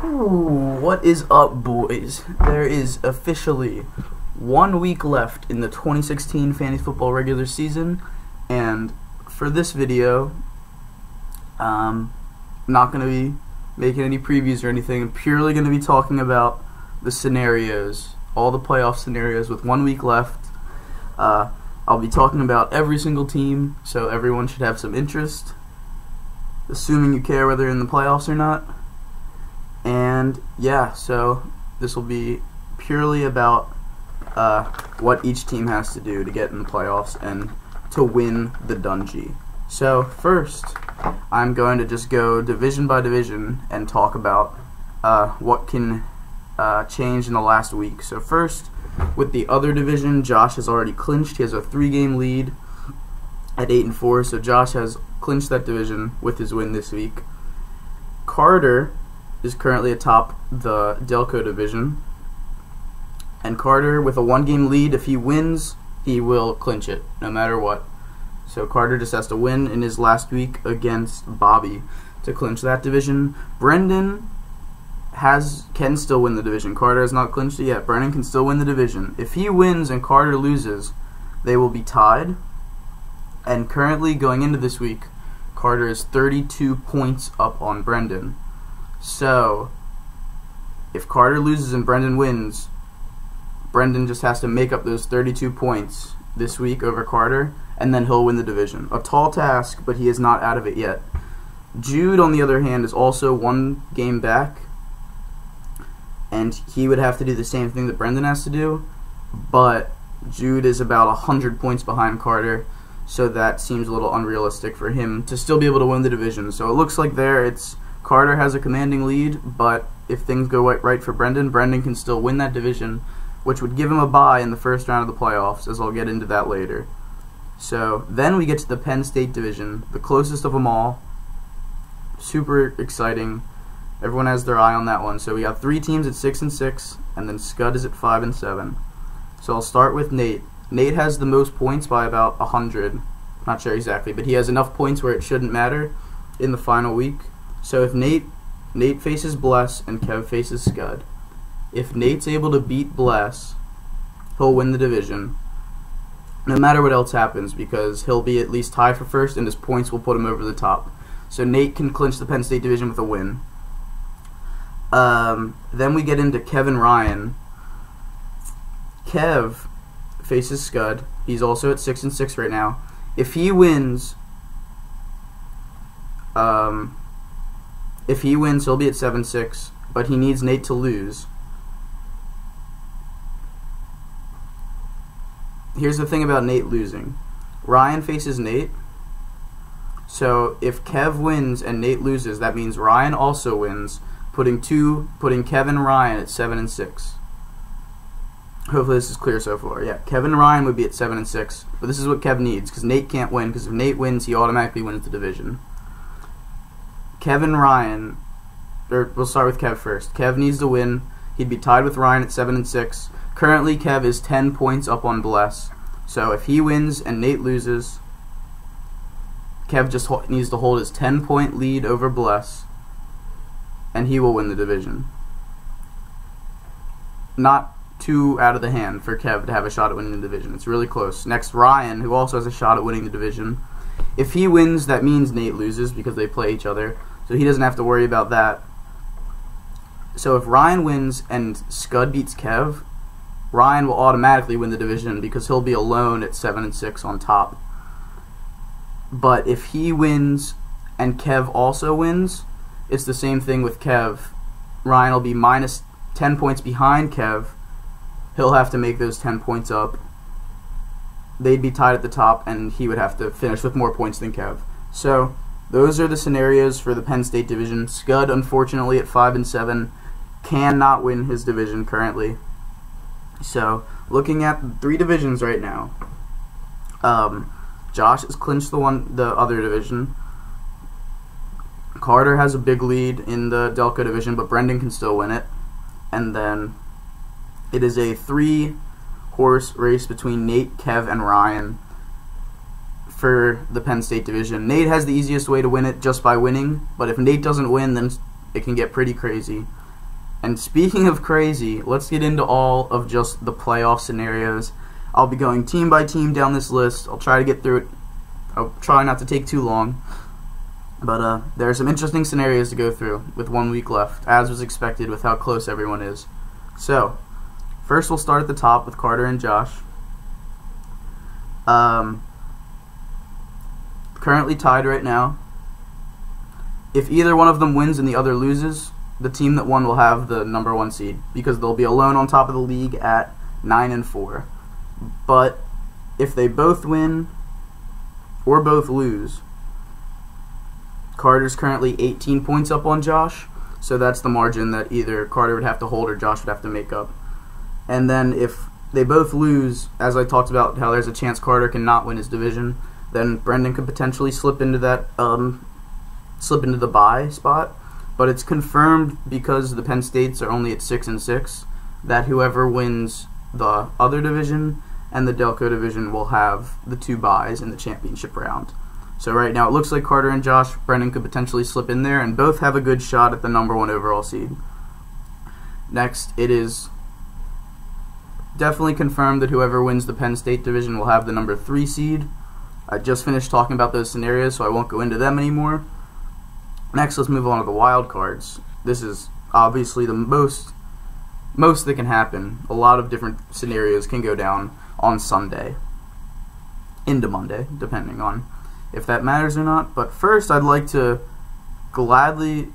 Ooh, what is up, boys? There is officially 1 week left in the 2016 fantasy football regular season, and for this video, I'm not going to be making any previews or anything. I'm purely going to be talking about the scenarios, all the playoff scenarios with 1 week left. I'll be talking about every single team, so everyone should have some interest, assuming you care whether they're in the playoffs or not. And yeah, so this will be purely about what each team has to do to get in the playoffs and to win the Dungy. So first, I'm going to just go division by division and talk about what can change in the last week. So first, with the other division, Josh has already clinched. He has a 3-game lead at 8-4, so Josh has clinched that division with his win this week. Carter is currently atop the Delco division, and Carter, with a 1-game lead, if he wins, he will clinch it, no matter what. So Carter just has to win in his last week against Bobby to clinch that division. Brendan can still win the division. Carter has not clinched it yet. Brendan can still win the division. If he wins and Carter loses, they will be tied. And currently, going into this week, Carter is 32 points up on Brendan. So, if Carter loses and Brendan wins, Brendan just has to make up those 32 points this week over Carter, and then he'll win the division. A tall task, but he is not out of it yet. Jude, on the other hand, is also 1 game back, and he would have to do the same thing that Brendan has to do, but Jude is about 100 points behind Carter, so that seems a little unrealistic for him to still be able to win the division. So it looks like Carter has a commanding lead, but if things go right for Brendan, Brendan can still win that division, which would give him a bye in the first round of the playoffs, as I'll get into that later. So then we get to the Penn State division, the closest of them all. Super exciting. Everyone has their eye on that one. So we got 3 teams at 6-6, and then Scud is at 5-7. So I'll start with Nate. Nate has the most points by about 100. Not sure exactly, but he has enough points where it shouldn't matter in the final week. So if Nate faces Bless and Kev faces Scud. If Nate's able to beat Bless, he'll win the division, no matter what else happens, because he'll be at least tied for first, and his points will put him over the top. So Nate can clinch the Penn State division with a win. Then we get into Kev and Ryan. Kev faces Scud. He's also at 6-6 right now. If he wins, he'll be at 7-6, but he needs Nate to lose. Here's the thing about Nate losing. Ryan faces Nate. So if Kev wins and Nate loses, that means Ryan also wins, putting Kev and Ryan at 7-6. Hopefully this is clear so far. Yeah, Kev and Ryan would be at 7-6, but this is what Kev needs, because Nate can't win, because if Nate wins, he automatically wins the division. Kev and Ryan, or we'll start with Kev first. Kev needs to win. He'd be tied with Ryan at 7-6. Currently, Kev is 10 points up on Bless. So if he wins and Nate loses, Kev just needs to hold his 10-point lead over Bless, and he will win the division. Not too out of the hand for Kev to have a shot at winning the division. It's really close. Next, Ryan, who also has a shot at winning the division. If he wins, that means Nate loses because they play each other, so he doesn't have to worry about that. So if Ryan wins and Scud beats Kev, Ryan will automatically win the division because he'll be alone at 7-6 on top. But if he wins and Kev also wins, it's the same thing with Kev. Ryan will be minus 10 points behind Kev. He'll have to make those 10 points up. They'd be tied at the top, and he would have to finish with more points than Kev. So those are the scenarios for the Penn State division. Scud, unfortunately, at 5-7, cannot win his division currently. So, looking at 3 divisions right now, Josh has clinched the other division. Carter has a big lead in the Delco division, but Brendan can still win it. And then it is a 3-horse race between Nate, Kev, and Ryan for the Penn State division. Nate has the easiest way to win it just by winning, but if Nate doesn't win, then it can get pretty crazy. And speaking of crazy, let's get into all of just the playoff scenarios. I'll be going team by team down this list. I'll try to get through it. I'll try not to take too long. But there are some interesting scenarios to go through with 1 week left, as was expected with how close everyone is. So, first we'll start at the top with Carter and Josh. Currently tied right now. If either one of them wins and the other loses, the team that won will have the number 1 seed, because they'll be alone on top of the league at 9-4. But if they both win or both lose, Carter's currently 18 points up on Josh, so that's the margin that either Carter would have to hold or Josh would have to make up. And then if they both lose, as I talked about how there's a chance Carter can not win his division, then Brendan could potentially slip into that the bye spot. But it's confirmed, because the Penn States are only at 6-6, that whoever wins the other division and the Delco division will have the 2 byes in the championship round. So right now it looks like Carter and Josh, Brendan could potentially slip in there, and both have a good shot at the number 1 overall seed. Next, it is definitely confirmed that whoever wins the Penn State division will have the number 3 seed. I just finished talking about those scenarios, so I won't go into them anymore. Next, let's move on to the wild cards. This is obviously the most that can happen. A lot of different scenarios can go down on Sunday into Monday, depending on if that matters or not. But first, I'd like to congratulate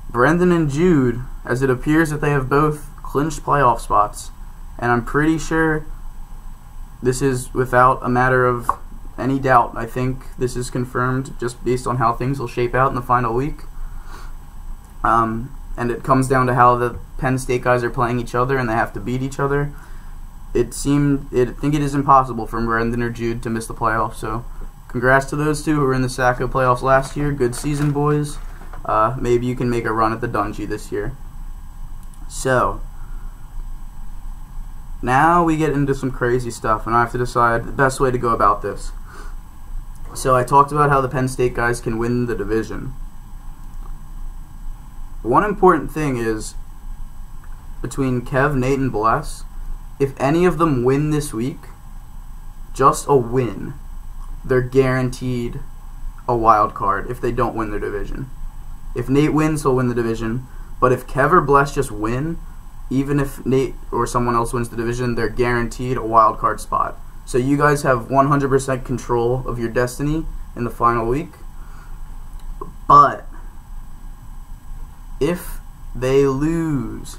Brendan and Jude, as it appears that they have both clinched playoff spots, and I'm pretty sure this is without a matter of any doubt. I think this is confirmed just based on how things will shape out in the final week. And it comes down to how the Penn State guys are playing each other, and they have to beat each other. I think it is impossible for Brendan or Jude to miss the playoffs. So, congrats to those two who were in the Sacko playoffs last year. Good season, boys. Maybe you can make a run at the Dungy this year. So, now we get into some crazy stuff, and I have to decide the best way to go about this. So I talked about how the Penn State guys can win the division. One important thing is, between Kev, Nate, and Bless, if any of them win this week, just a win, they're guaranteed a wild card if they don't win their division. If Nate wins, he'll win the division. But if Kev or Bless just win, even if Nate or someone else wins the division, they're guaranteed a wild card spot. So you guys have 100% control of your destiny in the final week. But if they lose,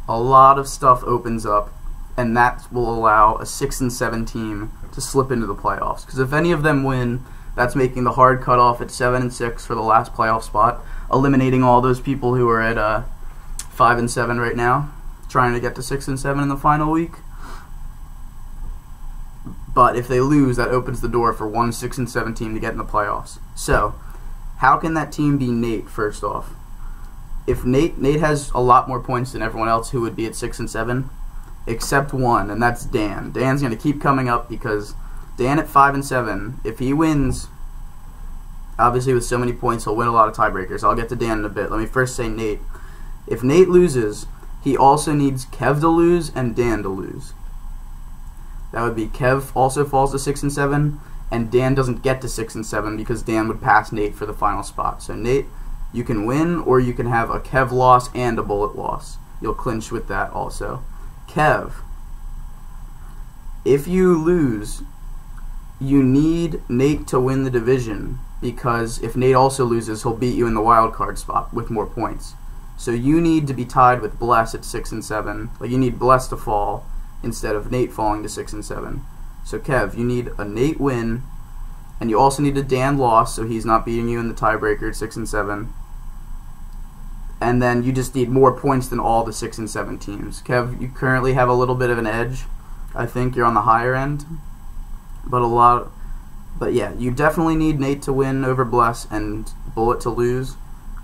a lot of stuff opens up, and that will allow a 6-7 team to slip into the playoffs. Because if any of them win, that's making the hard cutoff at 7-6 for the last playoff spot, eliminating all those people who are at 5-7 right now, trying to get to 6-7 in the final week. But if they lose, that opens the door for one 6-7 team to get in the playoffs. So, how can that team be Nate, first off? If Nate has a lot more points than everyone else who would be at 6-7, except one, and that's Dan. Dan's going to keep coming up, because Dan at 5-7, if he wins, obviously with so many points, he'll win a lot of tiebreakers. I'll get to Dan in a bit. Let me first say Nate. If Nate loses, he also needs Kev to lose and Dan to lose. That would be Kev also falls to 6-7, and Dan doesn't get to 6-7 because Dan would pass Nate for the final spot. So Nate, you can win, or you can have a Kev loss and a Bullet loss. You'll clinch with that also. Kev, if you lose, you need Nate to win the division, because if Nate also loses, he'll beat you in the wild card spot with more points. So you need to be tied with Bless at 6-7. Like, you need Bless to fall instead of Nate falling to 6-7. So Kev, you need a Nate win, and you also need a Dan loss, so he's not beating you in the tiebreaker at 6-7. And then you just need more points than all the 6-7 teams. Kev, you currently have a little bit of an edge. I think you're on the higher end, but yeah, you definitely need Nate to win over Bless and Bullet to lose,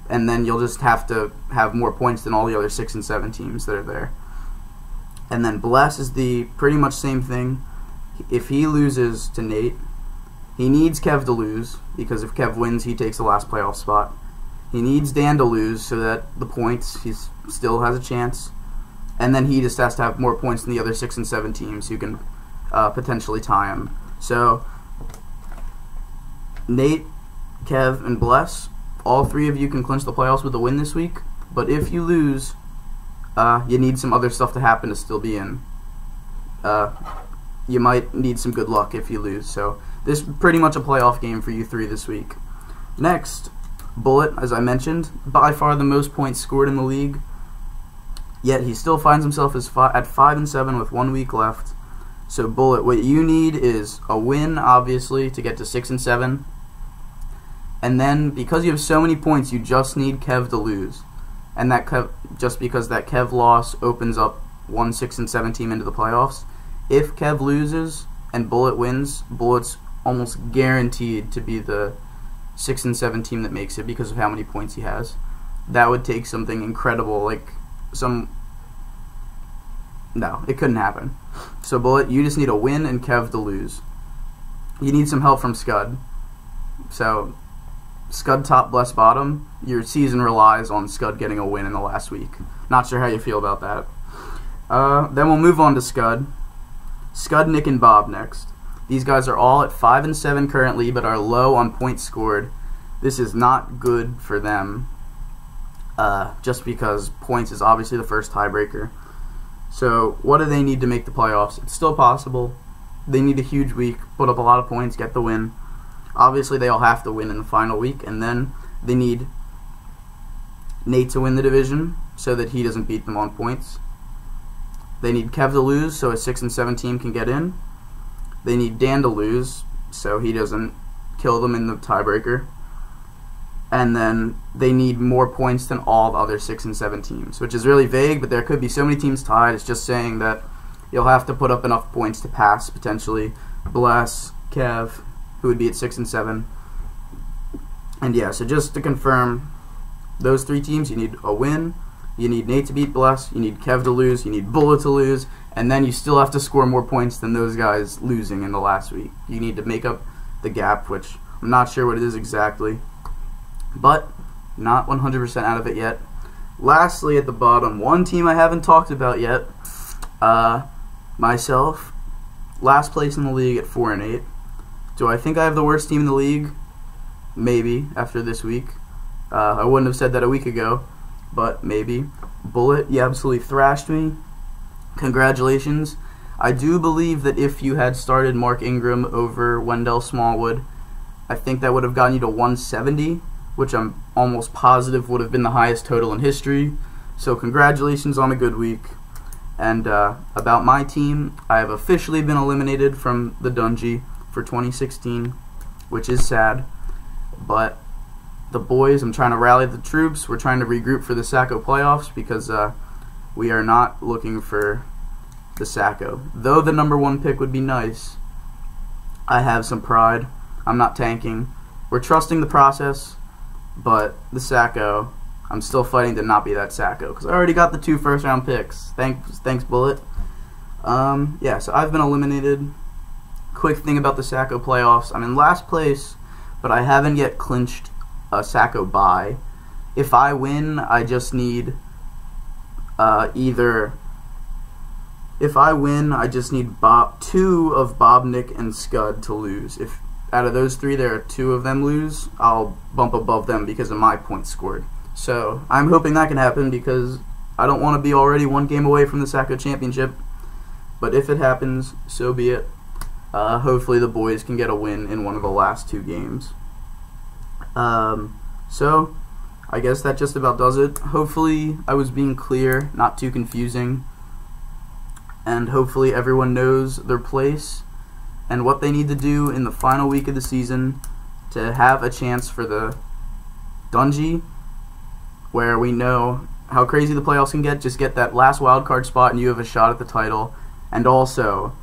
and then you'll just have to have more points than all the other 6-7 teams that are there. And then Bless is the pretty much same thing. If he loses to Nate, he needs Kev to lose, because if Kev wins, he takes the last playoff spot. He needs Dan to lose so that the points, he still has a chance. And then he just has to have more points than the other 6 and 7 teams who can potentially tie him. So, Nate, Kev, and Bless, all three of you can clinch the playoffs with a win this week. But if you lose, you need some other stuff to happen to still be in. You might need some good luck if you lose. So, this is pretty much a playoff game for you three this week. Next, Bullet, as I mentioned, by far the most points scored in the league. Yet he still finds himself at 5 and 7 with 1 week left. So Bullet, what you need is a win, obviously, to get to 6 and 7. And then because you have so many points, you just need Kev to lose. And that just because that Kev loss opens up one 6 and 7 team into the playoffs. If Kev loses and Bullet wins, Bullet's almost guaranteed to be the 6 and 7 team that makes it because of how many points he has. That would take something incredible, like no, it couldn't happen. So Bullet, you just need a win and Kev to lose. You need some help from Scud. So Scud top, Bless bottom. Your season relies on Scud getting a win in the last week. Not sure how you feel about that. Then we'll move on to Scud. Scud, Nick, and Bob next. These guys are all at 5 and 7 currently, but are low on points scored. This is not good for them, just because points is obviously the first tiebreaker. So what do they need to make the playoffs? It's still possible. They need a huge week, put up a lot of points, get the win. Obviously, they all have to win in the final week, and then they need Nate to win the division so that he doesn't beat them on points. They need Kev to lose so a 6 and 7 team can get in. They need Dan to lose so he doesn't kill them in the tiebreaker. And then they need more points than all the other 6 and 7 teams, which is really vague, but there could be so many teams tied. It's just saying that you'll have to put up enough points to pass, potentially, Bless, Kev, who would be at 6 and 7. And yeah, so just to confirm, those 3 teams, you need a win, you need Nate to beat Bless, you need Kev to lose, you need Bullet to lose, and then you still have to score more points than those guys losing in the last week. You need to make up the gap, which I'm not sure what it is exactly, but not 100% out of it yet. Lastly, at the bottom, one team I haven't talked about yet, myself, last place in the league at 4 and 8. Do I think I have the worst team in the league? Maybe, after this week. I wouldn't have said that a week ago, but maybe. Bullet, you absolutely thrashed me. Congratulations. I do believe that if you had started Mark Ingram over Wendell Smallwood, I think that would have gotten you to 170, which I'm almost positive would have been the highest total in history. So congratulations on a good week. And about my team, I have officially been eliminated from the Dungy for 2016, which is sad. But the boys, I'm trying to rally the troops. We're trying to regroup for the Sacko playoffs because we are not looking for the Sacko. Though the #1 pick would be nice, I have some pride. I'm not tanking. We're trusting the process, but the Sacko, I'm still fighting to not be that Sacko because I already got the 2 first-round picks. Thanks, Bullet. Yeah, so I've been eliminated. Quick thing about the Sacko playoffs: I'm in last place, but I haven't yet clinched a Sacko bye. If I win, I just need If I win, I just need 2 of Bob, Nick, and Scud to lose. If out of those 3 there are 2 of them lose, I'll bump above them because of my points scored. So I'm hoping that can happen because I don't want to be already 1 game away from the Sacko championship. But if it happens, so be it. Hopefully the boys can get a win in one of the last 2 games. So I guess that just about does it. Hopefully I was being clear, not too confusing. And hopefully everyone knows their place and what they need to do in the final week of the season to have a chance for the Dungy, where we know how crazy the playoffs can get. Just get that last wild card spot and you have a shot at the title. And also,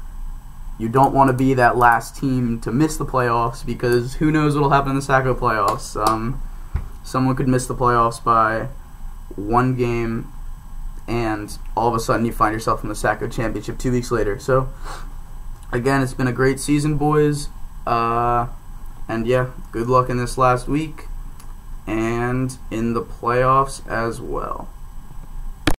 you don't want to be that last team to miss the playoffs because who knows what will happen in the Sacko playoffs. Someone could miss the playoffs by 1 game and all of a sudden you find yourself in the Sacko championship 2 weeks later. So again, it's been a great season, boys, and yeah, good luck in this last week, and in the playoffs as well.